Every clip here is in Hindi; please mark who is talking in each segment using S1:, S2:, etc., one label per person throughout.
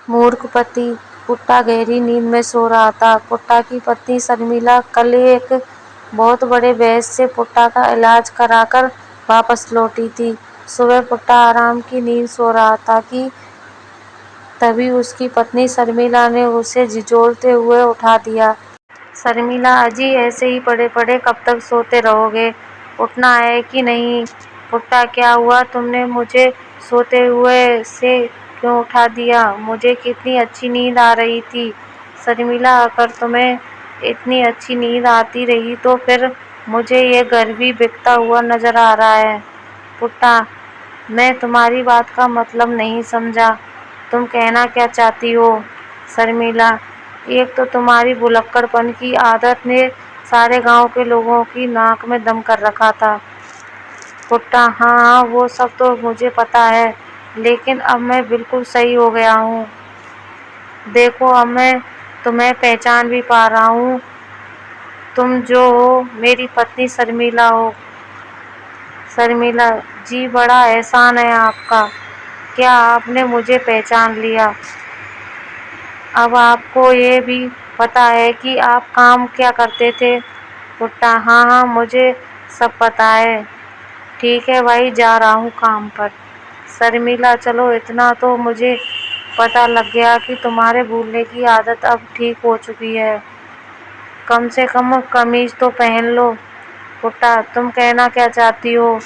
S1: मूर्ख पति। पुट्टा गहरी नींद में सो रहा था। पुट्टा की पत्नी शर्मिला कल एक बहुत बड़े वैद्य से पुट्टा का इलाज कराकर वापस लौटी थी। सुबह पुट्टा आराम की नींद सो रहा था कि तभी उसकी पत्नी शर्मिला ने उसे झिझोड़ते हुए उठा दिया। शर्मिला, अजी ऐसे ही पड़े पड़े कब तक सोते रहोगे? उठना है कि नहीं? पुट्टा, क्या हुआ? तुमने मुझे सोते हुए से क्यों उठा दिया? मुझे कितनी अच्छी नींद आ रही थी। शर्मिला, अगर तुम्हें इतनी अच्छी नींद आती रही तो फिर मुझे ये घर भी बिकता हुआ नजर आ रहा है। पुट्टा, मैं तुम्हारी बात का मतलब नहीं समझा। तुम कहना क्या चाहती हो? शर्मिला, एक तो तुम्हारी भुलक्कड़पन की आदत ने सारे गांव के लोगों की नाक में दम कर रखा था। पुट्टा, हाँ हाँ, वो सब तो मुझे पता है, लेकिन अब मैं बिल्कुल सही हो गया हूँ। देखो, अब मैं तुम्हें पहचान भी पा रहा हूँ। तुम जो हो, मेरी पत्नी शर्मिला हो। शर्मिला, जी बड़ा एहसान है आपका। क्या आपने मुझे पहचान लिया? अब आपको ये भी पता है कि आप काम क्या करते थे? पुट्टा, हाँ हाँ, मुझे सब पता है। ठीक है भाई, जा रहा हूँ काम पर। शर्मिला, चलो, इतना तो मुझे पता लग गया कि तुम्हारे भूलने की आदत अब ठीक हो चुकी है। कम से कम कमीज तो पहन लो। पुट्टा, तुम कहना क्या चाहती हो?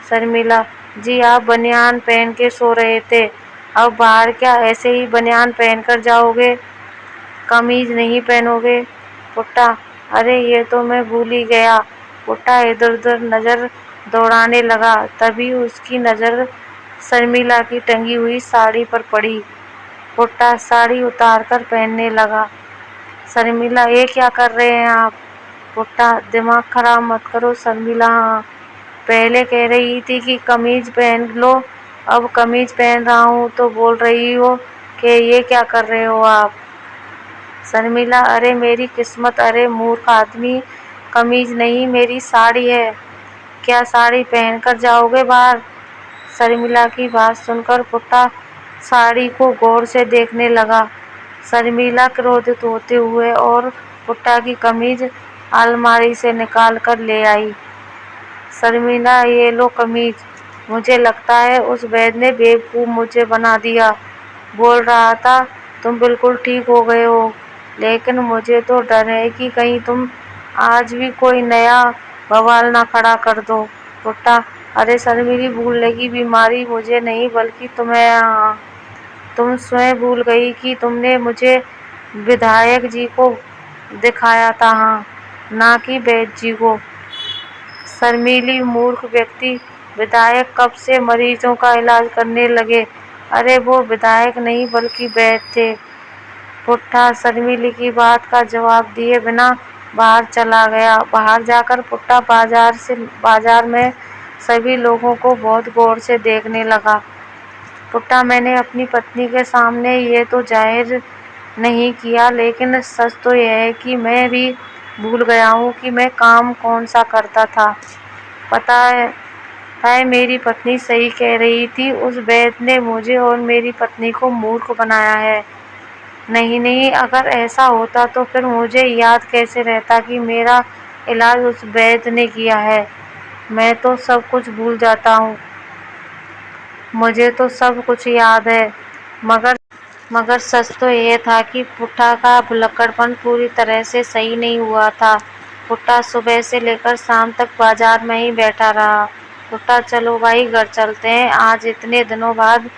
S1: शर्मिला, जी आप बनियान पहन के सो रहे थे, अब बाहर क्या ऐसे ही बनियान पहनकर जाओगे? कमीज नहीं पहनोगे? पुट्टा, अरे ये तो मैं भूल ही गया। पुट्टा इधर उधर नजर दौड़ाने लगा, तभी उसकी नजर शर्मिला की टंगी हुई साड़ी पर पड़ी। पुट्टा साड़ी उतारकर पहनने लगा। शर्मिला, ये क्या कर रहे हैं आप? पुट्टा, दिमाग खराब मत करो शर्मिला। हाँ, पहले कह रही थी कि कमीज पहन लो, अब कमीज पहन रहा हूँ तो बोल रही हो कि ये क्या कर रहे हो आप? शर्मिला, अरे मेरी किस्मत, अरे मूर्ख आदमी, कमीज नहीं मेरी साड़ी है। क्या साड़ी पहनकर जाओगे बाहर? शर्मिला की बात सुनकर पुट्टा साड़ी को गौर से देखने लगा। शर्मिला क्रोधित होते हुए और पुट्टा की कमीज अलमारी से निकाल कर ले आई। शर्मिला, ये लो कमीज। मुझे लगता है उस वैद्य ने बेवकूफ मुझे बना दिया। बोल रहा था तुम बिल्कुल ठीक हो गए हो, लेकिन मुझे तो डर है कि कहीं तुम आज भी कोई नया बवाल ना खड़ा कर दो। पुट्टा, अरे शर्मिली, भूलने की बीमारी मुझे नहीं बल्कि तुम्हें। हाँ, तुम स्वयं भूल गई कि तुमने मुझे विधायक जी को दिखाया था, हाँ, ना कि वैद्य जी को। शर्मीली मूर्ख व्यक्ति, विधायक कब से मरीजों का इलाज करने लगे? अरे वो विधायक नहीं बल्कि वैद्य थे। पुट्टा शर्मीली की बात का जवाब दिए बिना बाहर चला गया। बाहर जाकर पुट्टा बाजार में सभी लोगों को बहुत गौर से देखने लगा। पुट्टा, मैंने अपनी पत्नी के सामने ये तो जाहिर नहीं किया, लेकिन सच तो यह है कि मैं भी भूल गया हूँ कि मैं काम कौन सा करता था। पता है मेरी पत्नी सही कह रही थी, उस वैद्य ने मुझे और मेरी पत्नी को मूर्ख बनाया है। नहीं नहीं, अगर ऐसा होता तो फिर मुझे याद कैसे रहता कि मेरा इलाज उस वैद्य ने किया है। मैं तो सब कुछ भूल जाता हूँ। मुझे तो सब कुछ याद है, मगर सच तो यह था कि पुट्टा का भुलक्कड़पन पूरी तरह से सही नहीं हुआ था। पुट्टा सुबह से लेकर शाम तक बाजार में ही बैठा रहा। पुट्टा, चलो भाई घर चलते हैं, आज इतने दिनों बाद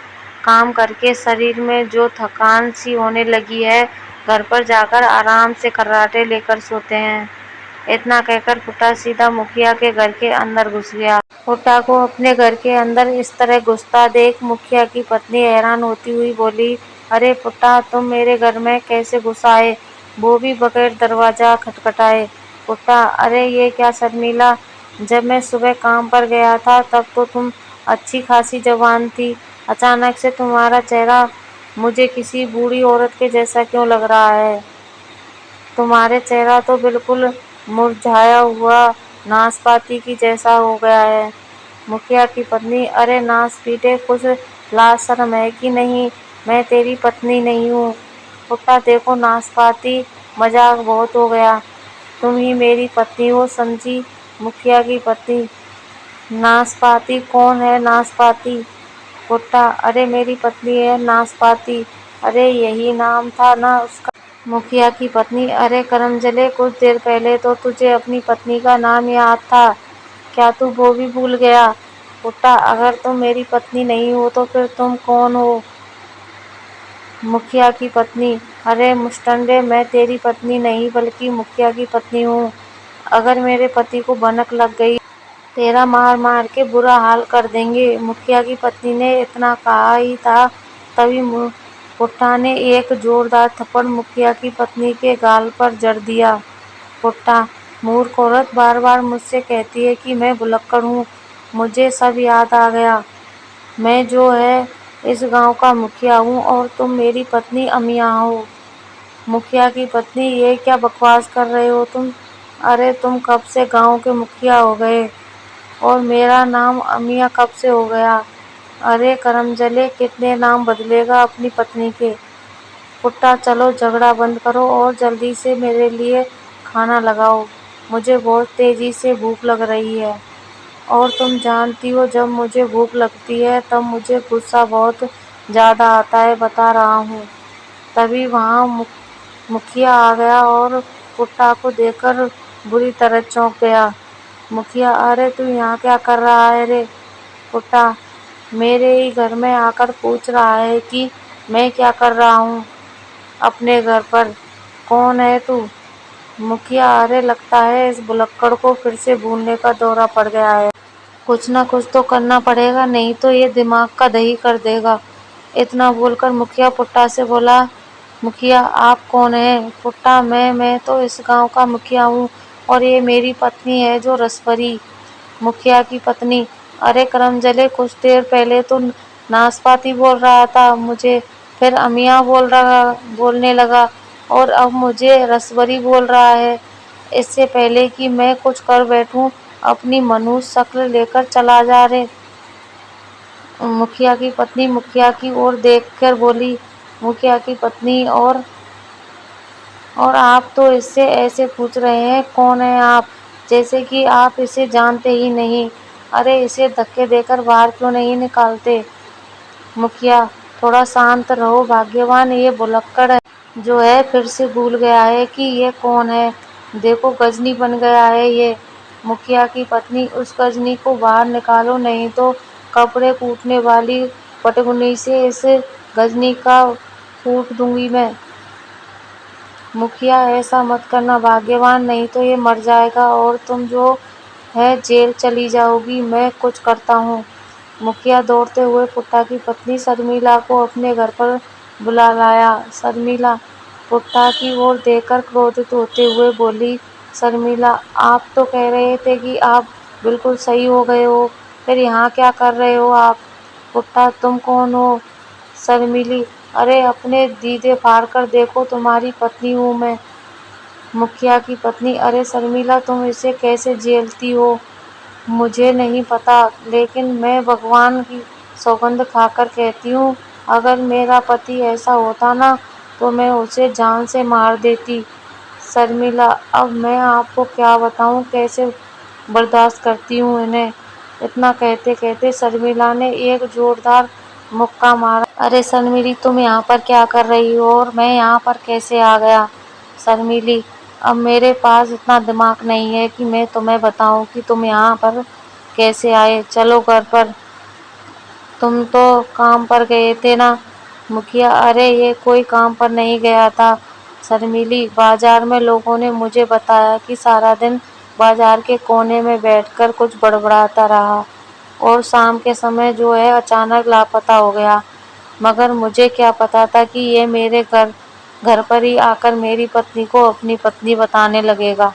S1: काम करके शरीर में जो थकान सी होने लगी है, घर पर जाकर आराम से खर्राटे लेकर सोते हैं। इतना कहकर पुट्टा सीधा मुखिया के घर के अंदर घुस गया। पुट्टा को अपने घर के अंदर इस तरह घुसता देख मुखिया की पत्नी हैरान होती हुई बोली, अरे पुट्टा, तुम मेरे घर में कैसे घुस आए, वो भी बगैर दरवाजा खटखटाए? पुट्टा, अरे ये क्या शर्मिला, जब मैं सुबह काम पर गया था तब तो तुम अच्छी खासी जवान थी, अचानक से तुम्हारा चेहरा मुझे किसी बूढ़ी औरत के जैसा क्यों लग रहा है? तुम्हारे चेहरा तो बिल्कुल मुरझाया हुआ नाशपाती की जैसा हो गया है। मुखिया की पत्नी, अरे नाश पीटे, कुछ लाज शर्म है कि नहीं? मैं तेरी पत्नी नहीं हूँ। पुट्टा देखो नाशपाती, मजाक बहुत हो गया। तुम ही मेरी पत्नी हो समझी, मुखिया की पत्नी। नाशपाती कौन है नाशपाती? पुट्टा, अरे मेरी पत्नी है नाशपाती। अरे यही नाम था ना उसका। मुखिया की पत्नी, अरे करम जले, कुछ देर पहले तो तुझे अपनी पत्नी का नाम याद था, क्या तू वो भी भूल गया? पुट्टा, अगर तुम मेरी पत्नी नहीं हो तो फिर तुम कौन हो? मुखिया की पत्नी, अरे मुस्टंडे, मैं तेरी पत्नी नहीं बल्कि मुखिया की पत्नी हूँ। अगर मेरे पति को भनक लग गई तेरा मार मार के बुरा हाल कर देंगे। मुखिया की पत्नी ने इतना कहा ही था, तभी पुट्टा ने एक जोरदार थप्पड़ मुखिया की पत्नी के गाल पर जड़ दिया। पुट्टा, मूर्ख औरत, बार बार मुझसे कहती है कि मैं भुलक्कड़ हूँ। मुझे सब याद आ गया। मैं जो है इस गांव का मुखिया हूँ और तुम मेरी पत्नी अमिया हो। मुखिया की पत्नी, ये क्या बकवास कर रहे हो तुम? अरे तुम कब से गांव के मुखिया हो गए और मेरा नाम अमिया कब से हो गया? अरे करमजले, कितने नाम बदलेगा अपनी पत्नी के? पुट्टा, चलो झगड़ा बंद करो और जल्दी से मेरे लिए खाना लगाओ। मुझे बहुत तेजी से भूख लग रही है और तुम जानती हो जब मुझे भूख लगती है तब मुझे गुस्सा बहुत ज़्यादा आता है, बता रहा हूँ। तभी वहाँ मुखिया आ गया और पुट्टा को देखकर बुरी तरह चौंक गया। मुखिया, अरे तू यहाँ क्या कर रहा है रे? पुट्टा, मेरे ही घर में आकर पूछ रहा है कि मैं क्या कर रहा हूँ अपने घर पर। कौन है तू? मुखिया, अरे लगता है इस भुलक्कड़ को फिर से भूलने का दौरा पड़ गया है। कुछ ना कुछ तो करना पड़ेगा, नहीं तो ये दिमाग का दही कर देगा। इतना बोलकर मुखिया पुट्टा से बोला, मुखिया आप कौन हैं? पुट्टा, मैं तो इस गांव का मुखिया हूँ और ये मेरी पत्नी है जो रसभरी। मुखिया की पत्नी, अरे करमजले, कुछ देर पहले तो नाशपाती बोल रहा था मुझे, फिर अमिया बोलने लगा और अब मुझे रसभरी बोल रहा है। इससे पहले कि मैं कुछ कर बैठूं अपनी मनुष्य शक्ल लेकर चला जा रे। मुखिया की पत्नी मुखिया की ओर देखकर बोली, मुखिया की पत्नी, और आप तो इससे ऐसे पूछ रहे हैं कौन है आप, जैसे कि आप इसे जानते ही नहीं। अरे इसे धक्के देकर बाहर क्यों नहीं निकालते? मुखिया, थोड़ा शांत रहो भाग्यवान, ये भुलक्कड़ है जो है फिर से भूल गया है कि ये कौन है। देखो गजनी बन गया है ये। मुखिया की पत्नी, उस गजनी को बाहर निकालो, नहीं तो कपड़े कूटने वाली पटगुनी से इस गजनी का कूट दूंगी मैं। मुखिया, ऐसा मत करना भाग्यवान, नहीं तो ये मर जाएगा और तुम जो है जेल चली जाओगी। मैं कुछ करता हूँ। मुखिया दौड़ते हुए पुट्टा की पत्नी शर्मिला को अपने घर पर बुला लाया। शर्मिला पुट्टा की ओर देखकर क्रोधित होते हुए बोली, शर्मिला, आप तो कह रहे थे कि आप बिल्कुल सही हो गए हो, फिर यहाँ क्या कर रहे हो आप? पुट्टा, तुम कौन हो? शर्मिली, अरे अपने दीदे फाड़ कर देखो, तुम्हारी पत्नी हूँ मैं। मुखिया की पत्नी, अरे शर्मिला, तुम इसे कैसे झेलती हो मुझे नहीं पता, लेकिन मैं भगवान की सौगंध खाकर कहती हूँ, अगर मेरा पति ऐसा होता ना तो मैं उसे जान से मार देती। शर्मिला, अब मैं आपको क्या बताऊँ कैसे बर्दाश्त करती हूँ इन्हें। इतना कहते कहते शर्मिला ने एक जोरदार मुक्का मारा। अरे शर्मिली, तुम यहाँ पर क्या कर रही हो और मैं यहाँ पर कैसे आ गया? शर्मिली, अब मेरे पास इतना दिमाग नहीं है कि मैं तुम्हें बताऊं कि तुम यहाँ पर कैसे आए। चलो घर पर, तुम तो काम पर गए थे ना? मुखिया, अरे ये कोई काम पर नहीं गया था शर्मिली, बाजार में लोगों ने मुझे बताया कि सारा दिन बाजार के कोने में बैठकर कुछ बड़बड़ाता रहा और शाम के समय जो है अचानक लापता हो गया। मगर मुझे क्या पता था कि ये मेरे घर घर पर ही आकर मेरी पत्नी को अपनी पत्नी बताने लगेगा।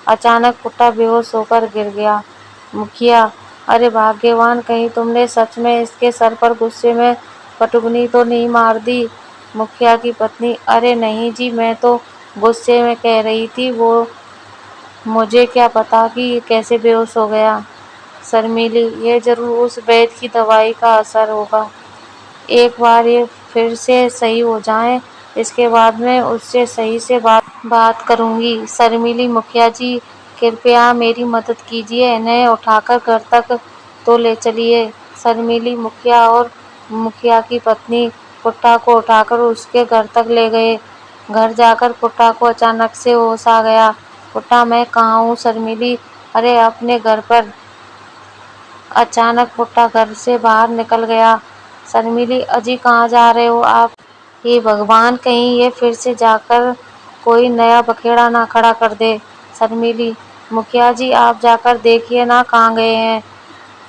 S1: अचानक पुट्टा बेहोश होकर गिर गया। मुखिया, अरे भाग्यवान, कहीं तुमने सच में इसके सर पर गुस्से में पटुगनी तो नहीं मार दी? मुखिया की पत्नी, अरे नहीं जी, मैं तो गुस्से में कह रही थी, वो मुझे क्या पता कि ये कैसे बेहोश हो गया। शर्मिली, ये जरूर उस वैद्य की दवाई का असर होगा। एक बार ये फिर से सही हो जाएं, इसके बाद मैं उससे सही से बात करूंगी। शर्मिली, मुखिया जी कृपया मेरी मदद कीजिए, इन्हें उठाकर घर तक तो ले चलिए। शर्मिली मुखिया और मुखिया की पत्नी पुट्टा को उठाकर उसके घर तक ले गए। घर जाकर पुट्टा को अचानक से होश आ गया। पुट्टा, मैं कहाँ हूँ? शर्मिली, अरे अपने घर पर। अचानक पुट्टा घर से बाहर निकल गया। शर्मिली, अजी कहाँ जा रहे हो आप? हे भगवान, कहीं ये फिर से जाकर कोई नया बखेड़ा ना खड़ा कर दे। शर्मिली, मुखिया जी आप जाकर देखिए ना कहाँ गए हैं।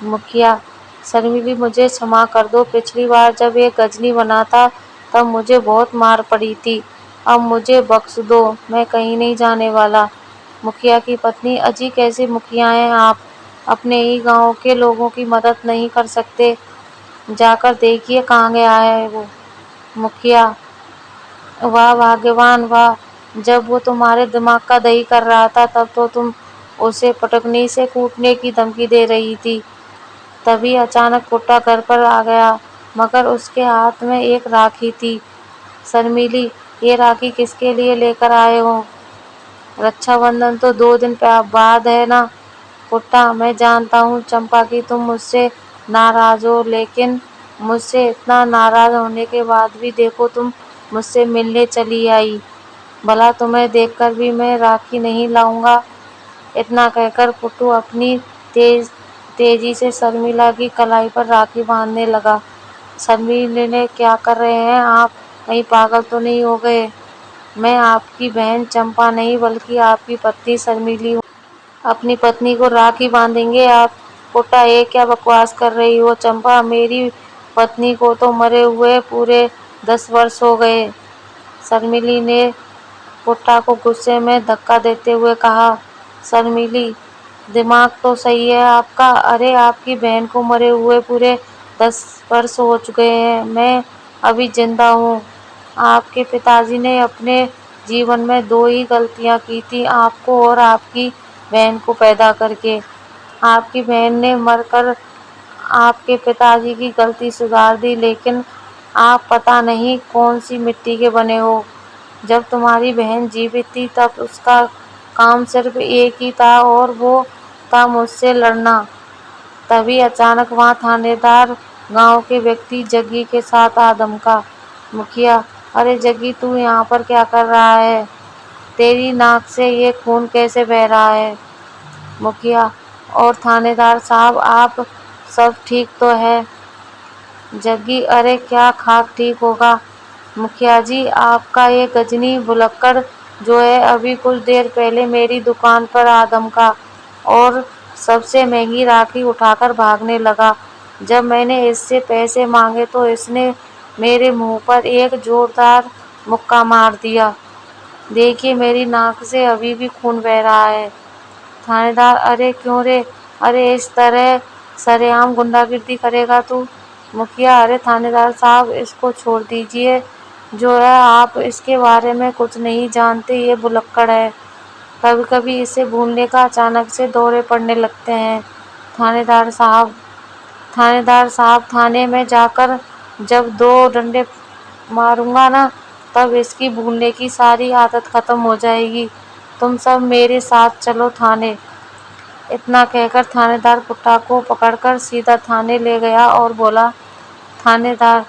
S1: मुखिया, शर्मिली मुझे क्षमा कर दो, पिछली बार जब ये गजनी बना था तब मुझे बहुत मार पड़ी थी, अब मुझे बख्श दो, मैं कहीं नहीं जाने वाला। मुखिया की पत्नी, अजी कैसे मुखिया हैं आप? अपने ही गांव के लोगों की मदद नहीं कर सकते? जाकर देखिए कहाँ गया है वो। मुखिया, वाह भाग्यवान वाह, जब वो तुम्हारे दिमाग का दही कर रहा था तब तो तुम उसे पटकनी से कूटने की धमकी दे रही थी। तभी अचानक पुट्टा घर पर आ गया, मगर उसके हाथ में एक राखी थी। शर्मिली, ये राखी किसके लिए लेकर आए हो? रक्षाबंधन तो 2 दिन बाद है ना। पुट्टा, मैं जानता हूँ चंपा कि तुम मुझसे नाराज हो, लेकिन मुझसे इतना नाराज होने के बाद भी देखो तुम मुझसे मिलने चली आई। भला तुम्हें देखकर भी मैं राखी नहीं लाऊंगा? इतना कहकर पुट्टू अपनी तेजी से शर्मिला की कलाई पर राखी बांधने लगा। शर्मिला ने, क्या कर रहे हैं आप? कहीं पागल तो नहीं हो गए? मैं आपकी बहन चंपा नहीं बल्कि आपकी पत्नी शर्मिली हूँ। अपनी पत्नी को राखी बांधेंगे आप? पुट्टा, ये क्या बकवास कर रही हो चंपा? मेरी पत्नी को तो मरे हुए पूरे 10 वर्ष हो गए। शर्मिली ने पुट्टा को गुस्से में धक्का देते हुए कहा। शर्मिली, दिमाग तो सही है आपका, अरे आपकी बहन को मरे हुए पूरे 10 वर्ष हो चुके हैं, मैं अभी जिंदा हूँ। आपके पिताजी ने अपने जीवन में 2 ही गलतियाँ की थी, आपको और आपकी बहन को पैदा करके। आपकी बहन ने मरकर आपके पिताजी की गलती सुधार दी, लेकिन आप पता नहीं कौन सी मिट्टी के बने हो। जब तुम्हारी बहन जीवित थी तब उसका काम सिर्फ एक ही था और वो था मुझसे लड़ना। तभी अचानक वहाँ थानेदार गांव के व्यक्ति जग्गी के साथ आ धमका। मुखिया, अरे जग्गी तू यहाँ पर क्या कर रहा है? तेरी नाक से ये खून कैसे बह रहा है? मुखिया और थानेदार साहब, आप सब ठीक तो है? जग्गी, अरे क्या खाक ठीक होगा। मुखिया जी, आपका ये गजनी भुलक्कड़ जो है अभी कुछ देर पहले मेरी दुकान पर आ धमका और सबसे महंगी राखी उठाकर भागने लगा। जब मैंने इससे पैसे मांगे तो इसने मेरे मुंह पर एक जोरदार मुक्का मार दिया। देखिए मेरी नाक से अभी भी खून बह रहा है। थानेदार, अरे क्यों रे? अरे इस तरह सरेआम गुंडागिर्दी करेगा तू? मुखिया, अरे थानेदार साहब इसको छोड़ दीजिए, जो है आप इसके बारे में कुछ नहीं जानते, ये भुलक्कड़ है, कभी कभी इसे भूलने का अचानक से दौरे पड़ने लगते हैं। थानेदार साहब थाने में जाकर जब 2 डंडे मारूंगा ना तब इसकी भूलने की सारी आदत खत्म हो जाएगी। तुम सब मेरे साथ चलो थाने। इतना कहकर थानेदार पुट्टा को पकड़कर सीधा थाने ले गया और बोला, थानेदार,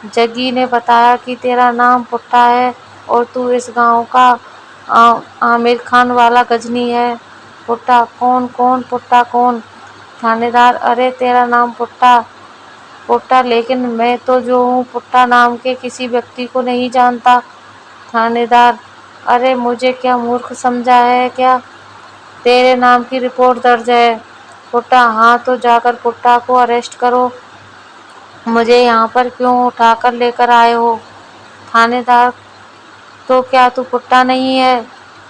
S1: जग्गी ने बताया कि तेरा नाम पुट्टा है और तू इस गांव का आमिर खान वाला गजनी है। पुट्टा, कौन कौन? पुट्टा कौन? थानेदार, अरे तेरा नाम पुट्टा पुट्टा, लेकिन मैं तो जो हूँ पुट्टा नाम के किसी व्यक्ति को नहीं जानता। थानेदार, अरे मुझे क्या मूर्ख समझा है क्या? तेरे नाम की रिपोर्ट दर्ज है। पुट्टा, हाँ तो जाकर पुट्टा को अरेस्ट करो। मुझे यहाँ पर क्यों उठाकर लेकर आए हो? थानेदार, तो क्या तू पुट्टा नहीं है?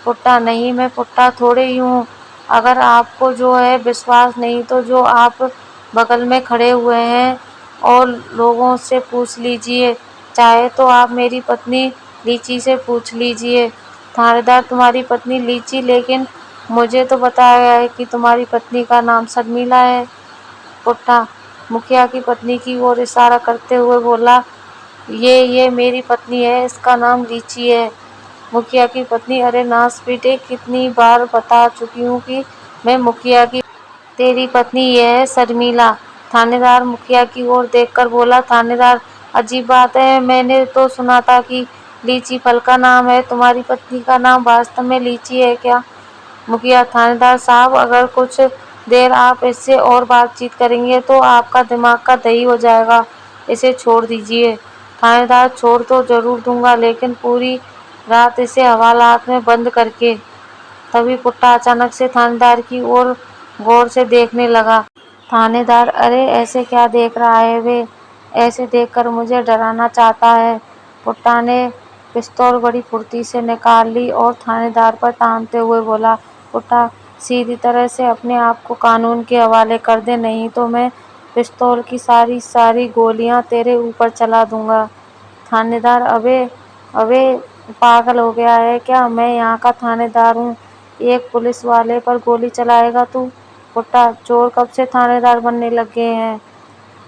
S1: पुट्टा नहीं, मैं पुट्टा थोड़े ही हूँ। अगर आपको जो है विश्वास नहीं तो जो आप बगल में खड़े हुए हैं और लोगों से पूछ लीजिए, चाहे तो आप मेरी पत्नी लीची से पूछ लीजिए। थानेदार, तुम्हारी पत्नी लीची? लेकिन मुझे तो बताया गया है कि तुम्हारी पत्नी का नाम शर्मिला है। पुट्टा मुखिया की पत्नी की ओर इशारा करते हुए बोला, ये मेरी पत्नी है, इसका नाम लीची है। मुखिया की पत्नी, अरे नास बेटे, कितनी बार बता चुकी हूँ कि मैं मुखिया की। तेरी पत्नी ये है शर्मिला। थानेदार मुखिया की ओर देखकर बोला। थानेदार, अजीब बात है, मैंने तो सुना था कि लीची फल का नाम है, तुम्हारी पत्नी का नाम वास्तव में लीची है क्या? मुखिया, थानेदार साहब, अगर कुछ देर आप इससे और बातचीत करेंगे तो आपका दिमाग का दही हो जाएगा, इसे छोड़ दीजिए। थानेदार, छोड़ तो जरूर दूंगा, लेकिन पूरी रात इसे हवालात में बंद करके। तभी पुट्टा अचानक से थानेदार की ओर गौर से देखने लगा। थानेदार, अरे ऐसे क्या देख रहा है वे? ऐसे देखकर मुझे डराना चाहता है। पुट्टा ने पिस्तौल बड़ी फुर्ती से निकाल ली और थानेदार पर तानते हुए बोला। पुट्टा, सीधी तरह से अपने आप को कानून के हवाले कर दे, नहीं तो मैं पिस्तौल की सारी सारी गोलियां तेरे ऊपर चला दूंगा। थानेदार, अबे अबे पागल हो गया है क्या? मैं यहाँ का थानेदार हूँ, एक पुलिस वाले पर गोली चलाएगा तू? पुट्टा, चोर कब से थानेदार बनने लग गए हैं?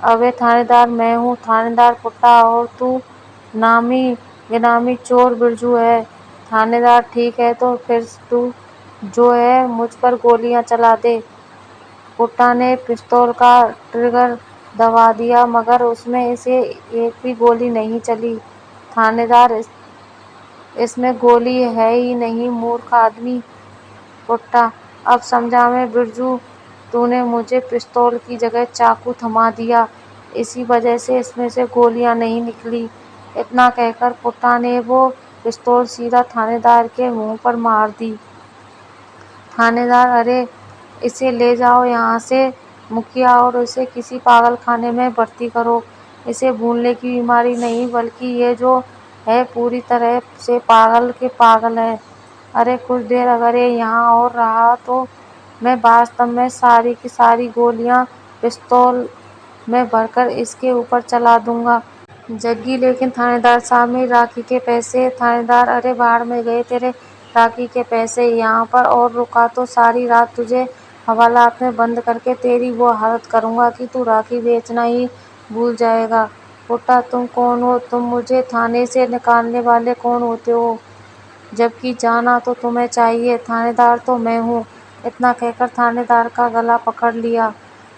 S1: अबे थानेदार मैं हूँ थानेदार पुट्टा, और तू नामी गिनामी चोर बिरजू है। थानेदार, ठीक है तो फिर तू जो है मुझ पर गोलियां चला दे। पुट्टा ने पिस्तौल का ट्रिगर दबा दिया, मगर उसमें से एक भी गोली नहीं चली। थानेदार, इसमें गोली है ही नहीं, मूर्ख आदमी। पुट्टा, अब समझा मैं बिरजू, तूने मुझे पिस्तौल की जगह चाकू थमा दिया, इसी वजह से इसमें से गोलियां नहीं निकली। इतना कहकर पुट्टा ने वो पिस्तौल सीधा थानेदार के मुंह पर मार दी। थानेदार, अरे इसे ले जाओ यहाँ से मुखिया, और इसे किसी पागल खाने में भर्ती करो। इसे भूलने की बीमारी नहीं, बल्कि ये जो है पूरी तरह से पागल के पागल है। अरे कुछ देर अगर ये यहाँ और रहा तो मैं वास्तव में सारी की सारी गोलियां पिस्तौल में भरकर इसके ऊपर चला दूंगा। जग्गी, लेकिन थानेदार साहब, मेरी राखी के पैसे। थानेदार, अरे बाहर में गए तेरे राखी के पैसे। यहाँ पर और रुका तो सारी रात तुझे हवालात में बंद करके तेरी वो हालत करूँगा कि तू राखी बेचना ही भूल जाएगा। पुट्टा, तुम कौन हो? तुम मुझे थाने से निकालने वाले कौन होते हो, जबकि जाना तो तुम्हें चाहिए। थानेदार, तो मैं हूँ। इतना कहकर थानेदार का गला पकड़ लिया।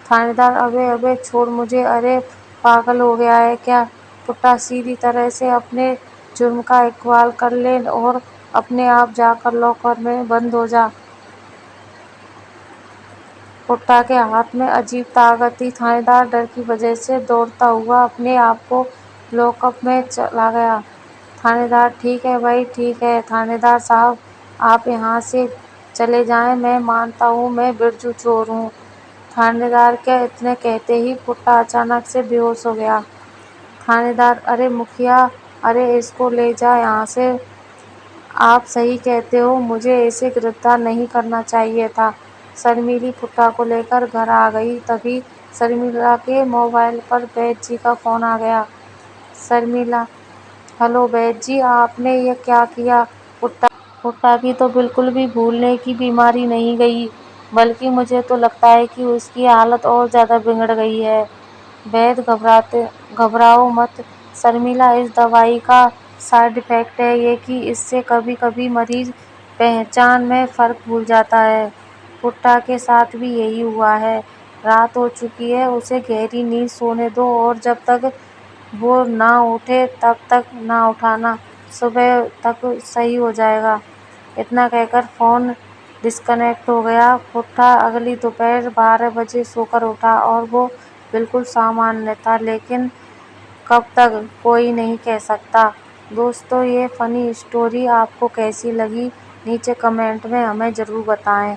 S1: थानेदार, अबे अबे छोड़ मुझे, अरे पागल हो गया है क्या? पुट्टा, सीधी तरह से अपने जुर्म का इकबाल कर ले और अपने आप जाकर लॉकर में बंद हो जा। पुट्टा के हाथ में अजीब ताकत थी। थानेदार डर की वजह से दौड़ता हुआ अपने आप को लॉकअप में चला गया। थानेदार, ठीक है भाई, ठीक है थानेदार साहब, आप यहाँ से चले जाएं, मैं मानता हूँ मैं बिरजू चोर हूँ। थानेदार के इतने कहते ही पुट्टा अचानक से बेहोश हो गया। थानेदार, अरे मुखिया, अरे इसको ले जा यहाँ से। आप सही कहते हो, मुझे इसे गिरफ्तार नहीं करना चाहिए था। शर्मिली पुट्टा को लेकर घर आ गई। तभी शर्मिला के मोबाइल पर वैद्य जी का फोन आ गया। शर्मिला, हेलो वैद्य जी, आपने ये क्या किया? पुट्टा की तो बिल्कुल भी भूलने की बीमारी नहीं गई, बल्कि मुझे तो लगता है कि उसकी हालत और ज्यादा बिगड़ गई है। वैद्य, घबराओ मत शर्मिला, इस दवाई का साइड इफेक्ट है ये कि इससे कभी कभी मरीज पहचान में फर्क भूल जाता है। पुट्टा के साथ भी यही हुआ है। रात हो चुकी है, उसे गहरी नींद सोने दो, और जब तक वो ना उठे तब तक ना उठाना, सुबह तक सही हो जाएगा। इतना कहकर फोन डिस्कनेक्ट हो गया। पुट्टा अगली दोपहर 12 बजे सोकर उठा और वो बिल्कुल सामान्य था, लेकिन कब तक कोई नहीं कह सकता। दोस्तों, ये फनी स्टोरी आपको कैसी लगी नीचे कमेंट में हमें ज़रूर बताएं।